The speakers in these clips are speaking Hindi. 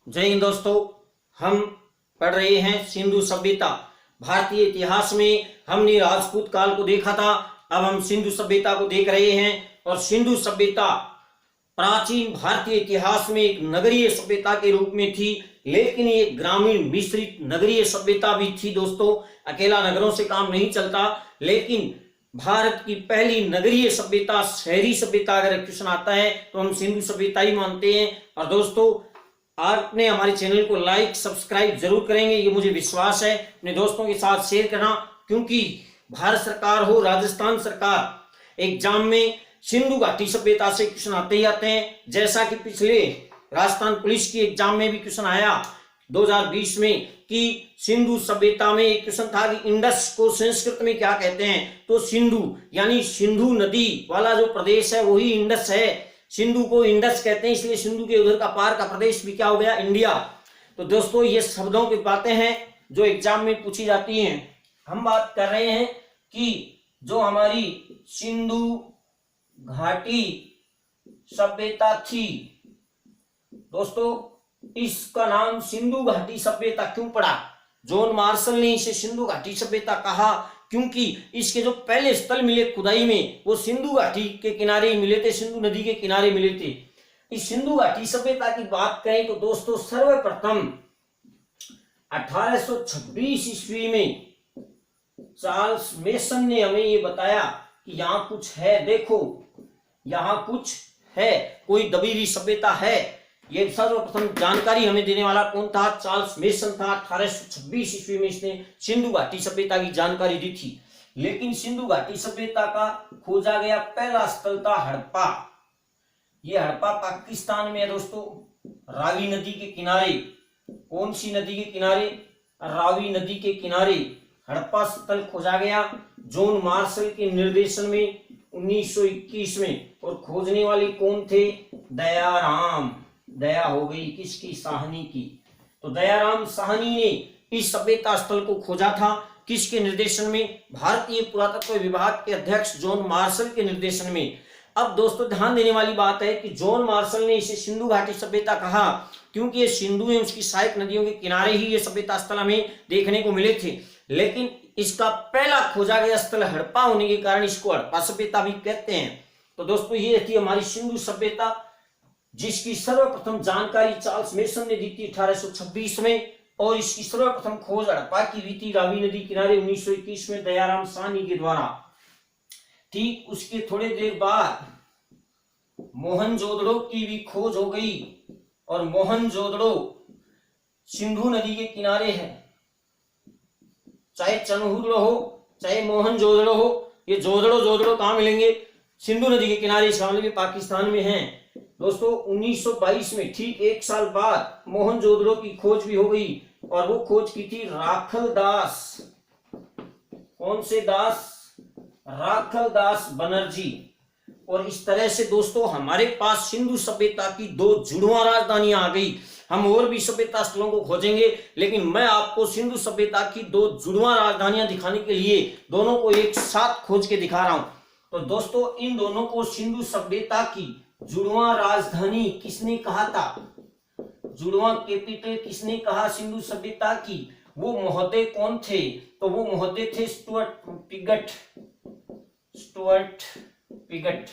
जय हिंद दोस्तों। हम पढ़ रहे हैं सिंधु सभ्यता। भारतीय इतिहास में हमने राजपूत काल को देखा था, अब हम सिंधु सभ्यता को देख रहे हैं। और सिंधु सभ्यता प्राचीन भारतीय इतिहास में एक नगरीय सभ्यता के रूप में थी, लेकिन ये ग्रामीण मिश्रित नगरीय सभ्यता भी थी दोस्तों। अकेला नगरों से काम नहीं चलता, लेकिन भारत की पहली नगरीय सभ्यता, शहरी सभ्यता अगर क्वेश्चन आता है तो हम सिंधु सभ्यता ही मानते हैं। और दोस्तों, आपने हमारे चैनल को लाइक सब्सक्राइब जरूर करेंगे, ये मुझे विश्वास है। अपने दोस्तों के साथ शेयर करना, क्योंकि भारत सरकार हो, राजस्थान सरकार, एग्जाम में सिंधु घाटी सभ्यता से क्वेश्चन आते ही आते हैं। जैसा कि पिछले राजस्थान पुलिस की एग्जाम में भी क्वेश्चन आया 2020 में कि सिंधु सभ्यता में एक क्वेश्चन था कि इंडस को संस्कृत में क्या कहते हैं, तो सिंधु यानी सिंधु नदी वाला जो प्रदेश है वही इंडस है। सिंधु को इंडस कहते हैं, इसलिए सिंधु के उधर का पार का प्रदेश भी क्या हो गया, इंडिया। तो दोस्तों, ये शब्दों की बातें हैं जो एग्जाम में पूछी जाती हैं। हम बात कर रहे हैं कि जो हमारी सिंधु घाटी सभ्यता थी दोस्तों, इसका नाम सिंधु घाटी सभ्यता क्यों पड़ा? जॉन मार्शल ने इसे सिंधु घाटी सभ्यता कहा क्योंकि इसके जो पहले स्थल मिले खुदाई में वो सिंधु घाटी के किनारे ही मिले थे, सिंधु नदी के किनारे मिले थे। इस सिंधु घाटी सभ्यता की बात करें तो दोस्तों, सर्वप्रथम 1826 ईस्वी में चार्ल्स मेसन ने हमें ये बताया कि यहाँ कुछ है, देखो यहाँ कुछ है, कोई दबीरी सभ्यता है। ये सर्वप्रथम जानकारी हमें देने वाला कौन था? चार्ल्स मेसन था। 1826 ईस्वी में इसने सिंधु घाटी सभ्यता की जानकारी दी थी। लेकिन सिंधु घाटी सभ्यता का खोजा गया पहला स्थल था हड़प्पा। ये हड़प्पा पाकिस्तान में है दोस्तों, रावी नदी के किनारे। कौन सी नदी के किनारे? रावी नदी के किनारे हड़प्पा स्थल खोजा गया जॉन मार्शल के निर्देशन में 1921 में। और खोजने वाले कौन थे? दयाराम। दया हो गई किसकी? साहनी की। तो दयाराम साहनी ने इस सभ्यता स्थल को खोजा था, किसके निर्देशन में? भारतीय पुरातत्व विभाग के अध्यक्ष जॉन मार्शल के निर्देशन में। अब दोस्तों, ध्यान देने वाली बात है कि जॉन मार्शल ने इसे सिंधु घाटी सभ्यता कहा क्योंकि ये सिंधु एवं उसकी सहायक नदियों के किनारे ही ये सभ्यता स्थल हमें देखने को मिले थे। लेकिन इसका पहला खोजा गया स्थल हड़प्पा होने के कारण इसको हड़प्पा सभ्यता भी कहते हैं। तो दोस्तों, ये थी हमारी सिंधु सभ्यता, जिसकी सर्वप्रथम जानकारी चार्ल्स मेसन ने दी थी 1826 में। और इसकी सर्वप्रथम खोज हड़प्पा की हुई थी रावी नदी किनारे 1921 में दयाराम साहनी के द्वारा। ठीक उसके थोड़े देर बाद मोहनजोदड़ो की भी खोज हो गई। और मोहनजोदड़ो सिंधु नदी के किनारे है। चाहे चनहुदड़ो हो चाहे मोहनजोदड़ो हो, ये जोदड़ो कहां मिलेंगे? सिंधु नदी के किनारे, इसका मतलब पाकिस्तान में है। दोस्तों, 1922 में ठीक एक साल बाद मोहनजोदड़ो की खोज भी हो गई। और वो खोज की थी राखल दास। कौन से दास? राखल दास बनर्जी। और इस तरह से दोस्तों, हमारे पास सिंधु सभ्यता की दो जुड़वा राजधानियां आ गई। हम और भी सभ्यता स्थलों को खोजेंगे, लेकिन मैं आपको सिंधु सभ्यता की दो जुड़वा राजधानियां दिखाने के लिए दोनों को एक साथ खोज के दिखा रहा हूं। तो दोस्तों, इन दोनों को सिंधु सभ्यता की जुड़वा राजधानी किसने कहा था? जुड़वा कैपिटल किसने कहा सिंधु सभ्यता की? वो महोदय कौन थे? तो वो महोदय थे स्टुअर्ट पिगट। स्टुअर्ट पिगट,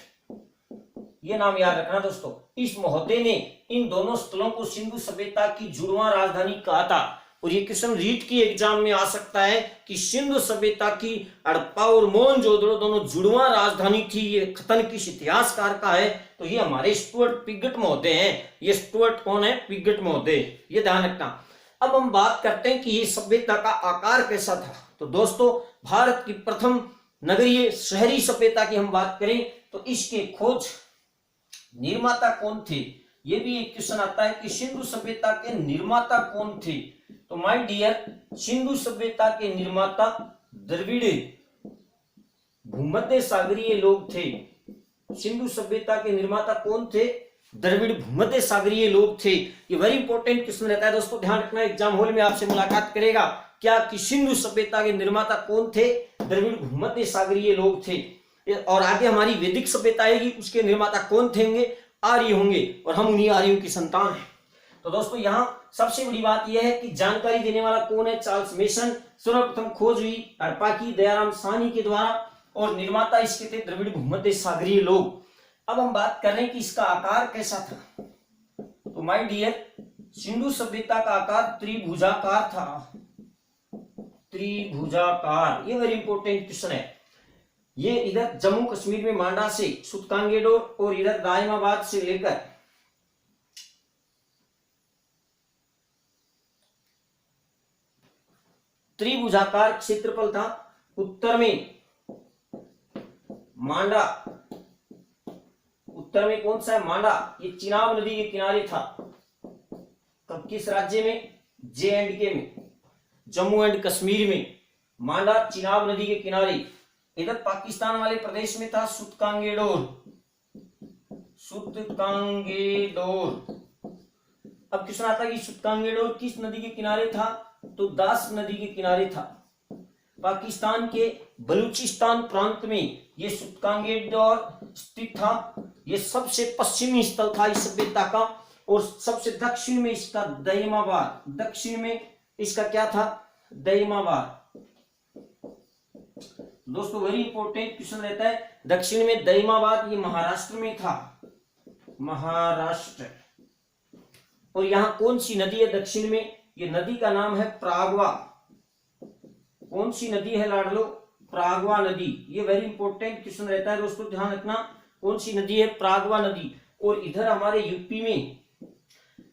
ये नाम याद रखना दोस्तों। इस महोदय ने इन दोनों स्थलों को सिंधु सभ्यता की जुड़वा राजधानी कहा था। और ये क्वेश्चन रीट की एग्जाम में आ सकता है कि सिंधु सभ्यता की हड़प्पा और मोहनजोदड़ो दोनों जुड़वा राजधानी थी, ये कथन किस इतिहासकार का है? तो ये हमारे स्टुअर्ट पिगट महोदय हैं। ये स्टुअर्ट कौन है? पिगट महोदय, ये ध्यान रखना। अब हम बात करते हैं कि ये सभ्यता का आकार कैसा था। तो दोस्तों, भारत की प्रथम नगरीय शहरी सभ्यता की हम बात करें तो इसके खोज निर्माता कौन थे? ये भी एक क्वेश्चन आता है कि सिंधु सभ्यता के निर्माता कौन थे? तो माय डियर, सिंधु सभ्यता के निर्माता द्रविड़ भूमध्य सागरीय लोग थे। सिंधु सभ्यता के निर्माता कौन थे? द्रविड़ भूमध्य सागरीय लोग थे। ये वेरी इंपॉर्टेंट क्वेश्चन रहता है दोस्तों, ध्यान रखना। एग्जाम हॉल में आपसे मुलाकात करेगा क्या कि सिंधु सभ्यता के निर्माता कौन थे? द्रविड़ भूमध्य सागरीय लोग थे। और आगे हमारी वैदिक सभ्यता आएगी, उसके निर्माता कौन थे? आर्य होंगे, और हम उन्हीं आर्यों की संतान हैं। तो दोस्तों यहाँ सबसे बड़ी बात यह है कि जानकारी देने वाला कौन है, चार्ल्स मेसन। सर्वप्रथम खोज हुई अरपाकी दयाराम साहनी के द्वारा और निर्माता इसके थे द्रविड़ भूमध्य सागरीय लोग। अब हम बात कर रहे हैं कि इसका आकार कैसा था। तो माय डियर, सिंधु सभ्यता का आकार त्रिभुजाकार था, त्रिभुजाकार। ये वेरी इंपॉर्टेंट क्वेश्चन है। ये इधर जम्मू कश्मीर में मांडा से सुतकांगेडोर और इधर दायमाबाद से लेकर त्रिभुजाकार क्षेत्रफल था। उत्तर में मांडा, उत्तर में कौन सा है, मांडा, ये चिनाब नदी के किनारे था। कब, किस राज्य में, JNK में, जम्मू एंड कश्मीर में। मांडा चिनाब नदी के किनारे। इधर पाकिस्तान वाले प्रदेश में था सुतकांगेडोर, सुतकांगेडोर। अब क्वेश्चन आता है कि सुतकांगेडोर किस नदी के किनारे था, तो दास नदी के किनारे था। पाकिस्तान के बलूचिस्तान प्रांत में ये सुतकांगेडोर स्थित था। ये सबसे पश्चिमी स्थल था इस सभ्यता का और सबसे दक्षिण में इसका दयमाबाद, दक्षिण में इसका क्या था, दयमाबाद। दोस्तों वेरी इंपॉर्टेंट क्वेश्चन रहता है, दक्षिण में दयमाबाद, ये महाराष्ट्र में था, महाराष्ट्र। और यहां कौन सी नदी है दक्षिण में, ये नदी का नाम है प्रागवा। कौन सी नदी है लाडलो, प्रागवा नदी। ये वेरी इंपॉर्टेंट क्वेश्चन रहता है दोस्तों, ध्यान रखना, कौन सी नदी है, प्रागवा नदी। और इधर हमारे यूपी में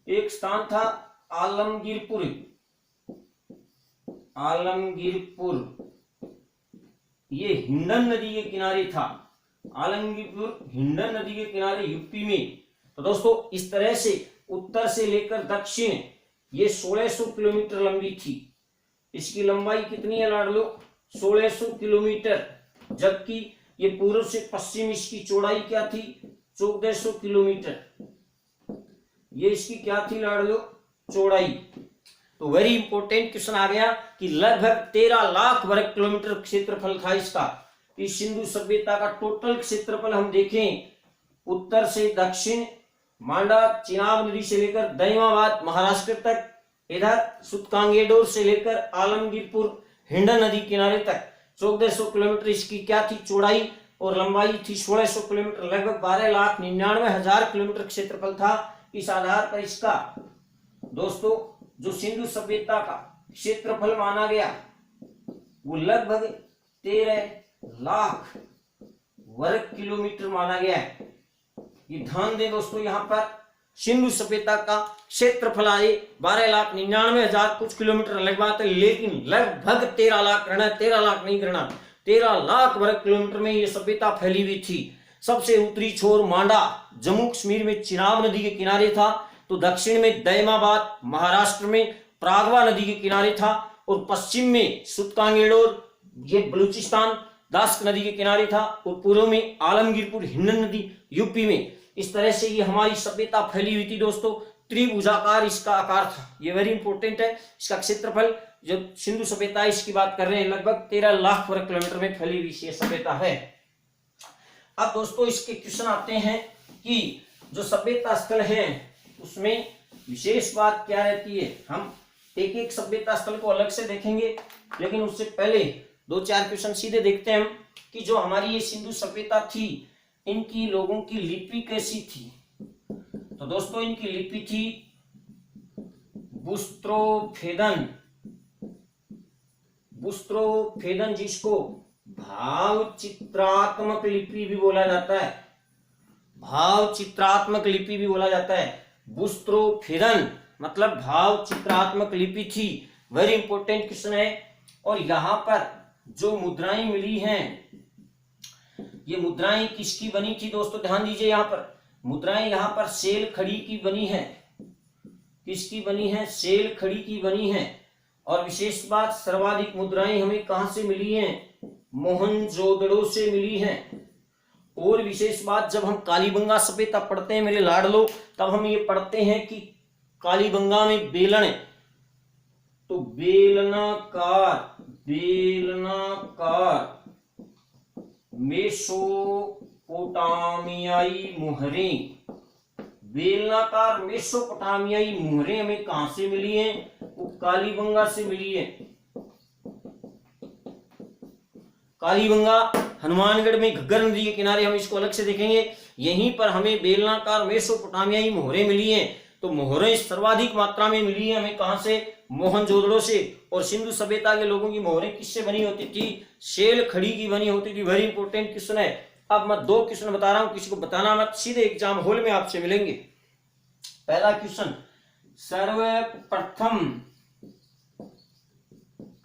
एक स्थान था आलमगीरपुर, आलमगीरपुर, ये हिंडन नदी के किनारे था। आलमगीरपुर हिंडन नदी के किनारे यूपी में। तो दोस्तों इस तरह से उत्तर से लेकर दक्षिण ये 1600 किलोमीटर लंबी थी। इसकी लंबाई कितनी है लाडलो, 1600 किलोमीटर। जबकि ये पूर्व से पश्चिम इसकी चौड़ाई क्या थी, 1400 किलोमीटर। ये इसकी क्या थी लाडलो, चौड़ाई। तो वेरी इंपॉर्टेंट क्वेश्चन आ गया कि लगभग 13 लाख वर्ग किलोमीटर क्षेत्रफल था इसका। इस सिंधु सभ्यता का टोटल क्षेत्रफल हम देखें, उत्तर से दक्षिण मांडा चिनाब नदी से लेकर दयमाबाद महाराष्ट्र तक, इधर सुतकांगेडोर से लेकर आलमगीरपुर हिंडन नदी किनारे तक 1400 किलोमीटर इसकी क्या थी, चौड़ाई। और लंबाई थी 1600 किलोमीटर, लगभग 12,99,000 किलोमीटर क्षेत्रफल था। इस आधार पर इसका दोस्तों जो सिंधु सभ्यता का क्षेत्रफल माना गया वो लगभग 13 लाख वर्ग किलोमीटर माना गया है। ये ध्यान दें दोस्तों, यहाँ पर सिंधु सभ्यता का क्षेत्रफल आए 12,99,000 कुछ किलोमीटर अलग बात है, लेकिन लगभग 13 लाख रहना, 13 लाख नहीं करना, 13 लाख वर्ग किलोमीटर में ये सभ्यता फैली हुई थी। सबसे उत्तरी छोर मांडा जम्मू कश्मीर में चिनाब नदी के किनारे था, तो दक्षिण में दयमाबाद महाराष्ट्र में प्रागवा नदी के किनारे था, और पश्चिम में सुतकांगेडोर ये बलूचिस्तान दास्क नदी के किनारे था, और पूर्व में आलमगीरपुर हिंडन नदी यूपी में। इस तरह से ये हमारी सभ्यता फैली हुई थी दोस्तों। त्रिभुजाकार इसका आकार था, ये वेरी इंपॉर्टेंट है। इसका क्षेत्रफल जो सिंधु सभ्यता इसकी बात कर रहे हैं, लगभग 13 लाख वर्ग किलोमीटर में फैली हुई ये सभ्यता है। अब दोस्तों इसके क्वेश्चन आते हैं कि जो सभ्यता स्थल है उसमें विशेष बात क्या रहती है। हम एक एक सभ्यता स्थल को अलग से देखेंगे, लेकिन उससे पहले 2-4 क्वेश्चन सीधे देखते हैं हम कि जो हमारी ये सिंधु सभ्यता थी इनकी लोगों की लिपि कैसी थी। तो दोस्तों इनकी लिपि थी बुस्त्रोफेदन, बुस्त्रोफेदन जिसको भाव चित्रात्मक लिपि भी बोला जाता है, भाव चित्रात्मक लिपि भी बोला जाता है। बुस्त्रोफेदन मतलब भाव चित्रात्मक लिपि थी। वेरी इंपॉर्टेंट क्वेश्चन है। और यहां पर जो मुद्राएं मिली हैं, ये मुद्राएं किसकी बनी थी दोस्तों, ध्यान दीजिए। यहां पर मुद्राएं यहां पर सेल खड़ी की बनी है। किसकी बनी है, सेल खड़ी की बनी है। और विशेष बात, सर्वाधिक मुद्राएं हमें कहां से मिली हैं, मोहनजोदड़ो से मिली हैं। और विशेष बात, जब हम कालीबंगा सभ्यता पढ़ते हैं मेरे लाडलो, तब हम ये पढ़ते हैं कि कालीबंगा में बेलन, तो बेलनाकार, बेलनाकार मेसोपोटामियाई मुहरें, बेलनाकार मेसोपोटामियाई मुहरें हमें कहां से मिली हैं? वो कालीबंगा से मिली है। कालीबंगा हनुमानगढ़ में घग्गर नदी के किनारे, हम इसको अलग से देखेंगे। यहीं पर हमें बेलनाकार मेसोपोटामियाई मोहरें मिली हैं। तो मोहरें सर्वाधिक मात्रा में मिली है हमें कहां से? मोहनजोदड़ो से। और सिंधु सभ्यता के लोगों की मोहरें किससे बनी होती थी? शेल खड़ी की बनी होती थी। वेरी इंपॉर्टेंट क्वेश्चन है। अब मैं 2 क्वेश्चन बता रहा हूं, किसी को बताना मत, सीधे एग्जाम हॉल में आपसे मिलेंगे। पहला क्वेश्चन, सर्वप्रथम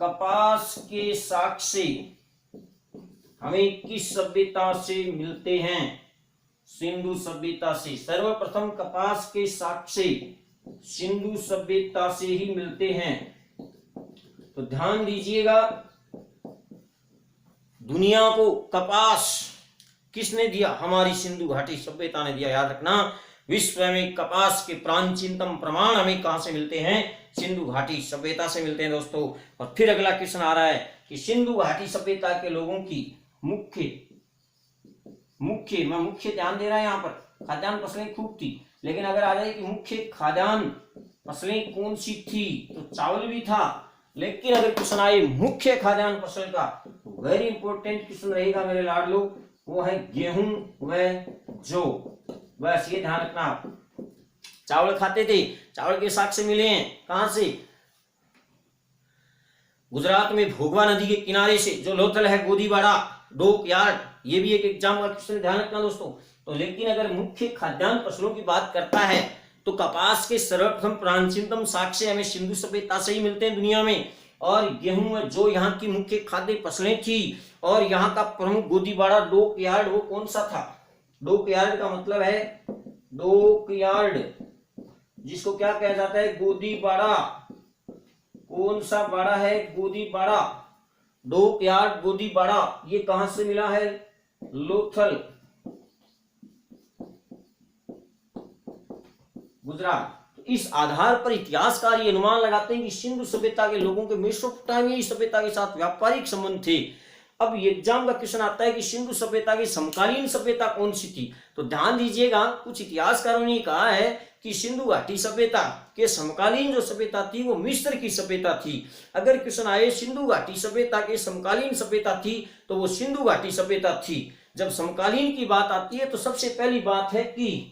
कपास के साक्ष्य हमें किस सभ्यता से मिलते हैं? सिंधु सभ्यता से। सर्वप्रथम कपास के साक्ष्य सिंधु सभ्यता से ही मिलते हैं। तो ध्यान दीजिएगा, दुनिया को कपास किसने दिया? हमारी सिंधु घाटी सभ्यता ने दिया। याद रखना, विश्व में कपास के प्राचीनतम प्रमाण हमें कहां से मिलते हैं? सिंधु घाटी सभ्यता से मिलते हैं दोस्तों। और फिर अगला क्वेश्चन आ रहा है कि सिंधु घाटी सभ्यता के लोगों की मुख्य ध्यान दे रहा है यहाँ पर। खाद्यान्न फसलें खूब थी, लेकिन अगर आ जाए कि मुख्य खाद्यान्न फसलें कौन सी थी, तो चावल भी था। लेकिन अगर क्वेश्चन आए मुख्य खाद्यान्न फसल का, तो वेरी इंपॉर्टेंट क्वेश्चन रहेगा मेरे लाडलो, वो है गेहूं व जौ। बस ये ध्यान रखना आप। चावल खाते थे, चावल के साक्ष्य मिले हैं कहां से? गुजरात में भोगवा नदी के किनारे से, जो लोथल है, गोदीवाड़ा, डोक यार्ड, ये भी एक एग्जाम का क्वेश्चन, ध्यान रखना दोस्तों। तो लेकिन अगर मुख्य खाद्यान्न फसलों की बात करता है, तो कपास के सर्वप्रथम प्राचीनतम साक्ष्य हमें सिंधु सभ्यता से ही मिलते हैं दुनिया में। और गेहूं जो यहाँ की मुख्य खाद्य फसलें थी, और यहाँ का प्रमुख गोदीवाड़ा डोक यार्ड, वो कौन सा था? डोक यार्ड का मतलब है, डोक यार्ड जिसको क्या कहा जाता है? गोदीवाड़ा। कौन सा बाड़ा है? गोदीवाड़ा। डोक यार्ड गोदीवाड़ा, ये कहां से मिला है? लोथल, गुजरात। तो इस आधार पर इतिहासकार ये अनुमान लगाते हैं कि सिंधु सभ्यता के लोगों के मेसोपोटामियाई सभ्यता के साथ व्यापारिक संबंध थे। अब एग्जाम का क्वेश्चन आता है कि सिंधु सभ्यता की समकालीन सभ्यता कौन सी थी? तो ध्यान दीजिएगा, कुछ इतिहासकारों ने कहा है कि सिंधु घाटी सभ्यता के समकालीन जो सभ्यता थी वो मिस्र की सभ्यता थी। अगर क्वेश्चन आए सिंधु घाटी सभ्यता के समकालीन सभ्यता थी, तो वो सिंधु घाटी सभ्यता थी। जब समकालीन की बात आती है, तो सबसे पहली बात है कि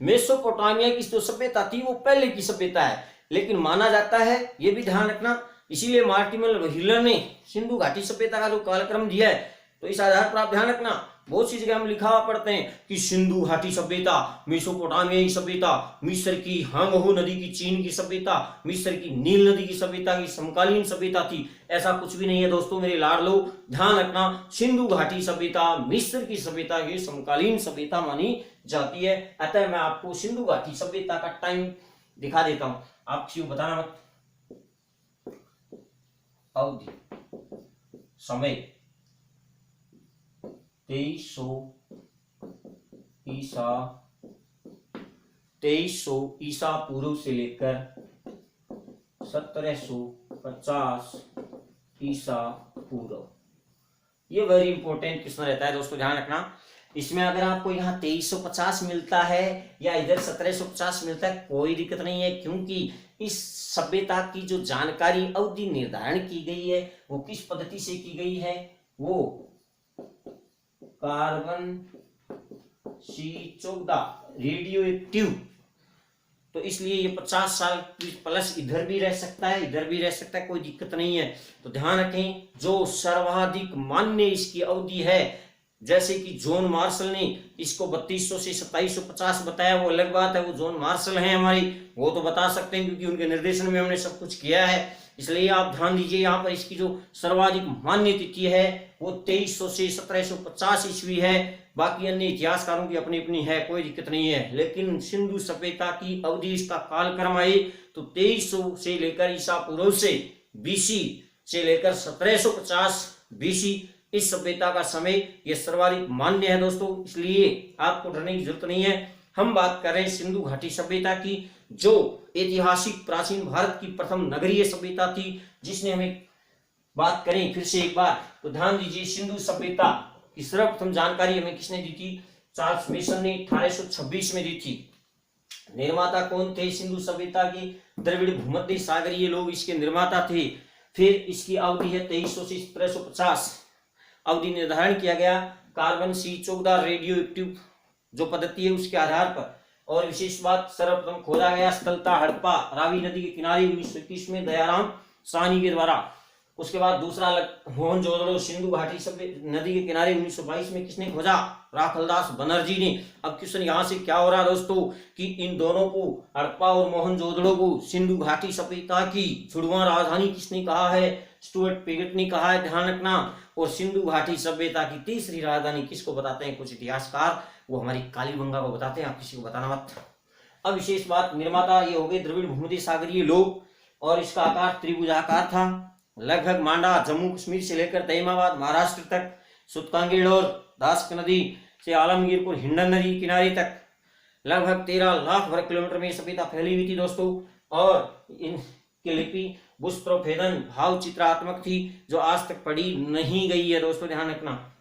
मेसोपोटामिया की जो सभ्यता थी वो पहले की सभ्यता है, लेकिन माना जाता है, ये भी ध्यान रखना, इसीलिए मार्टिमल हिलर ने सिंधु घाटी सभ्यता का जो कालक्रम दिया है, तो इस आधार पर आप ध्यान रखना, बहुत सी जगह हम लिखा हुआ पढ़ते हैं कि सिंधु घाटी सभ्यता, मेसोपोटामियाई सभ्यता, मिस्र की हांगहो नदी की चीन की सभ्यता, मिस्र की नील नदी की सभ्यता की समकालीन सभ्यता थी। ऐसा कुछ भी नहीं है दोस्तों, मेरे लाडलो, ध्यान रखना, सिंधु घाटी सभ्यता मिस्र की सभ्यता की समकालीन सभ्यता मानी जाती है। अतः मैं आपको सिंधु घाटी सभ्यता का टाइम दिखा देता हूं, आप किसी को बताना मत। अवधि, समय 2300 ईसा पूर्व से लेकर 1750 ईसा पूर्व। ये वेरी इंपॉर्टेंट क्वेश्चन रहता है दोस्तों, ध्यान रखना। इसमें अगर आपको यहाँ 2350 मिलता है या इधर 1750 मिलता है, कोई दिक्कत नहीं है, क्योंकि इस सभ्यता की जो जानकारी अवधि निर्धारण की गई है वो किस पद्धति से की गई है? वो कार्बन C14 रेडियो एक्टिव। तो इसलिए ये 50 साल प्लस इधर भी रह सकता है, इधर भी रह सकता है, कोई दिक्कत नहीं है। तो ध्यान रखें, जो सर्वाधिक मान्य इसकी अवधि है, जैसे कि जॉन मार्शल ने इसको 3200 से 2750 बताया, वो अलग बात है, वो जॉन मार्शल हैं हमारी, वो तो बता सकते हैं क्योंकि उनके निर्देशन में हमने सब कुछ किया है। इसलिए आप ध्यान दीजिए, यहाँ पर इसकी जो सर्वाधिक मान्य तिथि है वो 2300 से 1750 ईस्वी है। बाकी अन्य इतिहासकारों की अपनी अपनी है, कोई दिक्कत नहीं है। लेकिन सिंधु सभ्यता की अवधि, इसका कालक्रम आए तो 2300 से लेकर ईसा पूर्व से BC से लेकर 1750 BC, इस सभ्यता का समय ये सर्वाधिक मान्य है दोस्तों। इसलिए आपको डरने की जरूरत नहीं है। हम बात कर रहे हैं सिंधु घाटी सभ्यता की, जो ऐतिहासिक प्राचीन भारत की प्रथम नगरीय सभ्यता थी, जिसने हमें बात करें फिर से एक बार, तो ध्यान दीजिए, सिंधु सभ्यता की सर्वप्रथम जानकारी हमें किसने दी थी? चार्ल्स मेसन ने 1826 में दी थी। निर्माता कौन थे सिंधु सभ्यता की? द्रविड़ भूमध्य सागरीय लोग इसके निर्माता थे। फिर इसकी अवधि है 2300 से 1750। अवधि निर्धारण किया गया कार्बन C14 रेडियो एक्टिव जो पद्धति है उसके आधार पर। और विशेष बात, सर्वप्रथम खोदा गया स्थलता हड़प्पा रावी नदी के किनारे 1921 में दयाराम साहनी के द्वारा। उसके बाद दूसरा मोहनजोदड़ो सिंधु घाटी सभ्य नदी के किनारे 1922 में किसने खोजा? राखलदास बनर्जी ने। अब क्वेश्चन यहाँ से क्या हो रहा है दोस्तों कि इन दोनों को, हड़प्पा और मोहनजोदड़ो को, सिंधु घाटी सभ्यता की जुड़वां राजधानी किसने कहा है? स्टुअर्ट पिगट ने कहा है, ध्यान रखना। और सिंधु घाटी सभ्यता की तीसरी राजधानी किसको बताते हैं कुछ इतिहासकार? वो हमारी कालीबंगा को बताते हैं, आप किसी को बताना मत। अब विशेष बात, निर्माता ये हो गए द्रविड़ भूमध्य सागरीय लोग और इसका आकार त्रिभुजाकार था। लगभग मांडा जम्मू कश्मीर से लेकर तैमाबाद महाराष्ट्र तक, सुतकांगेड़ और दास्क नदी से आलमगीरपुर हिंडन नदी किनारे तक लगभग 13 लाख वर्ग किलोमीटर में सभ्यता फैली हुई थी दोस्तों। और इनकी लिपि बुस्त्रोफेदन भाव चित्रात्मक थी जो आज तक पढ़ी नहीं गई है दोस्तों, ध्यान रखना।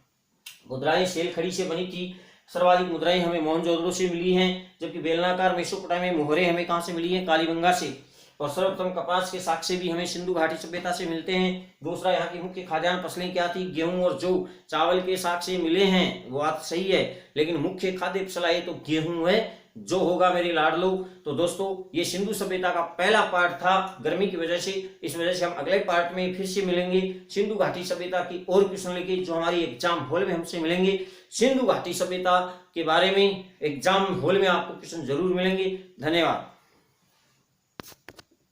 मुद्राएं शेल खड़ी से बनी थी। सर्वाधिक मुद्राएं हमें मोहनजोदड़ो से मिली हैं, जबकि बेलनाकार मेसोपोटामिया में मोहरे हमें कहां से मिली हैं? कालीबंगा से। और सर्वप्रथम कपास के साक्ष्य भी हमें सिंधु घाटी सभ्यता से मिलते हैं। दूसरा, यहाँ की मुख्य खाद्यान्न फसलें क्या थी? गेहूं और जौ। चावल के साक्ष्य मिले हैं, वो बात सही है, लेकिन मुख्य खाद्य फसल है तो गेहूं है, जो होगा मेरे लाडलो। तो दोस्तों ये सिंधु सभ्यता का पहला पार्ट था। गर्मी की वजह से, इस वजह से हम अगले पार्ट में फिर से मिलेंगे सिंधु घाटी सभ्यता की और क्वेश्चन लेके जो हमारी एग्जाम हॉल में हमसे मिलेंगे। सिंधु घाटी सभ्यता के बारे में एग्जाम हॉल में आपको क्वेश्चन जरूर मिलेंगे। धन्यवाद।